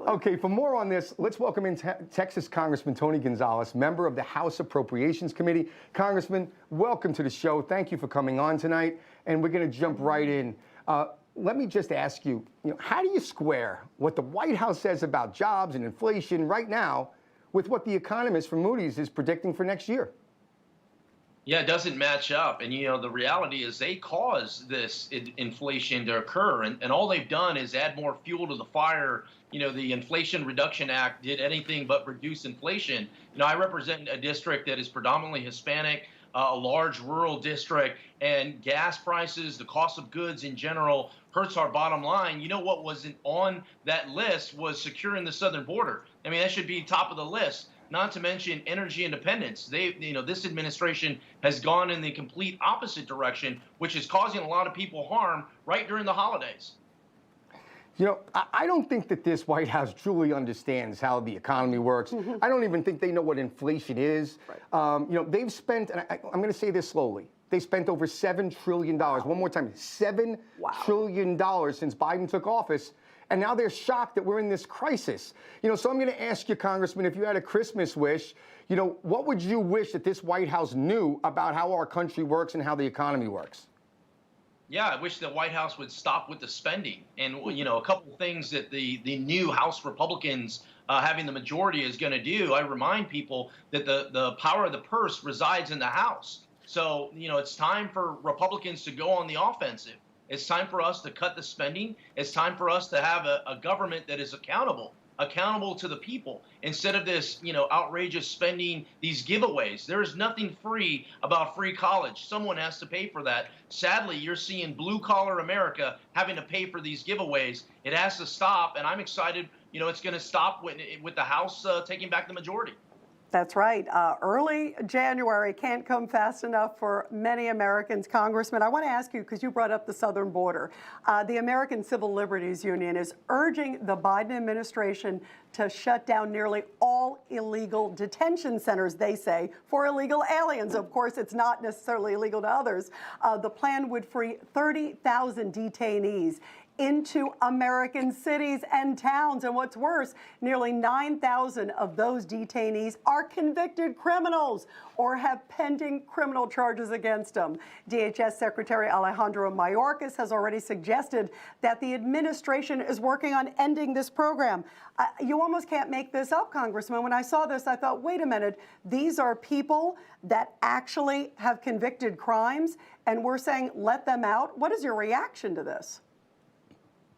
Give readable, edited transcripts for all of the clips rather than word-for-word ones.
Okay, for more on this, let's welcome in Texas Congressman Tony Gonzales, member of the House Appropriations Committee. Congressman, welcome to the show. Thank you for coming on tonight. And we're going to jump right in. Let me just ask you, how do you square what the White House says about jobs and inflation right now with what the economist from Moody's is predicting for next year? Yeah, it doesn't match up. And, the reality is they caused this inflation to occur. And all they've done is add more fuel to the fire. The Inflation Reduction Act did anything but reduce inflation. I represent a district that is predominantly Hispanic, a large rural district, and gas prices, the cost of goods in general, hurts our bottom line. What wasn't on that list was securing the southern border. I mean, that should be top of the list. Not to mention energy independence. This administration has gone in the complete opposite direction, which is causing a lot of people harm right during the holidays. I don't think that this White House truly understands how the economy works. I don't even think they know what inflation is. Right. They've spent, and I'm going to say this slowly, they spent over $7 trillion. Wow. One more time, $7 trillion since Biden took office. And now they're shocked that we're in this crisis. So I'm going to ask you, Congressman, if you had a Christmas wish, what would you wish that this White House knew about how our country works and how the economy works? Yeah, I wish the White House would stop with the spending. And, a couple of things that the new House Republicans having the majority is going to do. I remind people that the power of the purse resides in the House. So, it's time for Republicans to go on the offensive. It's time for us to cut the spending. It's time for us to have a government that is accountable to the people, instead of this, outrageous spending, these giveaways. There is nothing free about free college. Someone has to pay for that. Sadly, you're seeing blue-collar America having to pay for these giveaways. It has to stop, and I'm excited, it's going to stop with the House taking back the majority. That's right. Early January can't come fast enough for many Americans. Congressman, I want to ask you, because you brought up the southern border. The American Civil Liberties Union is urging the Biden administration to shut down nearly all illegal detention centers, they say, for illegal aliens. Of course, it's not necessarily illegal to others. The plan would free 30,000 detainees into American cities and towns. And what's worse, nearly 9,000 of those detainees are convicted criminals or have pending criminal charges against them. DHS Secretary Alejandro Mayorkas has already suggested that the administration is working on ending this program. You almost can't make this up, Congressman. When I saw this, I thought, wait a minute, these are people that actually have convicted crimes, and we're saying let them out. What is your reaction to this?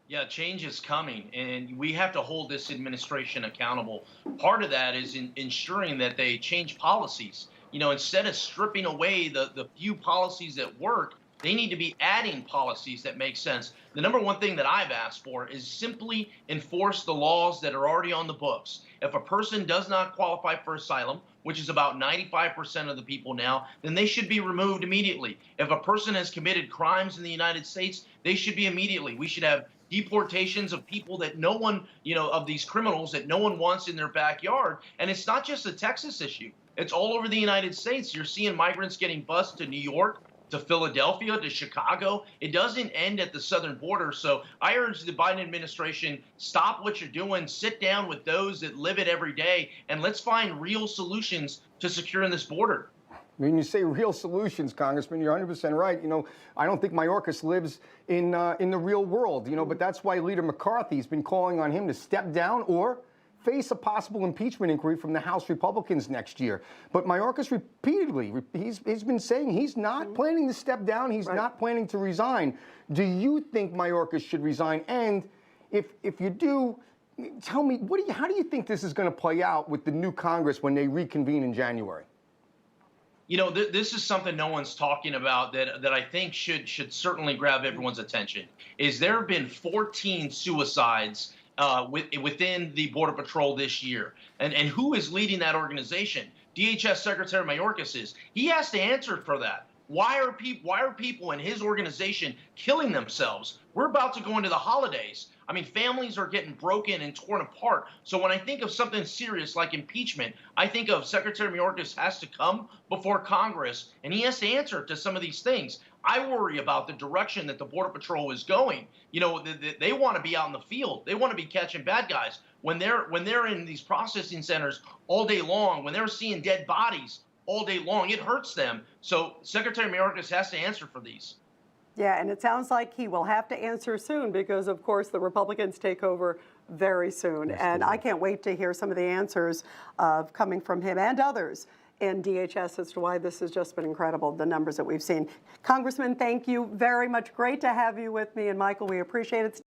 Yeah, change is coming, and we have to hold this administration accountable. Part of that is ensuring that they change policies. Instead of stripping away the few policies that work, they need to be adding policies that make sense. The number one thing that I've asked for is simply enforce the laws that are already on the books. If a person does not qualify for asylum, which is about 95% of the people now, then they should be removed immediately. If a person has committed crimes in the United States, they should be immediately. We should have deportations of people that no one, of these criminals that no one wants in their backyard. And it's not just a Texas issue. It's all over the United States. You're seeing migrants getting bused to New York, to Philadelphia, to Chicago. It doesn't end at the southern border. So I urge the Biden administration, stop what you're doing, sit down with those that live it every day, and let's find real solutions to securing this border. When you say real solutions, Congressman, you're 100% right. I don't think Mayorkas lives in the real world, but that's why Leader McCarthy's been calling on him to step down or face a possible impeachment inquiry from the House Republicans next year. But Mayorkas repeatedly, he's been saying he's not planning to step down. He's not planning to resign. Do you think Mayorkas should resign? And if you do, tell me, how do you think this is going to play out with the new Congress when they reconvene in January? This is something no one's talking about that I think should certainly grab everyone's attention. Is there have been 14 suicides within the Border Patrol this year. And who is leading that organization? DHS Secretary Mayorkas is. He has to answer for that. Why are people in his organization killing themselves? We're about to go into the holidays. I mean, families are getting broken and torn apart. So when I think of something serious like impeachment, I think of Secretary Mayorkas has to come before Congress, and he has to answer to some of these things. I worry about the direction that the Border Patrol is going. They want to be out in the field. They want to be catching bad guys. when they're in these processing centers all day long, when they're seeing dead bodies all day long, it hurts them. So Secretary Mayorkas has to answer for these. Yeah, and it sounds like he will have to answer soon because, of course, the Republicans take over very soon. Yes, and I can't wait to hear some of the answers coming from him and others in DHS as to why this has just been incredible, the numbers that we've seen. Congressman, thank you very much. Great to have you with me. And Michael, we appreciate it.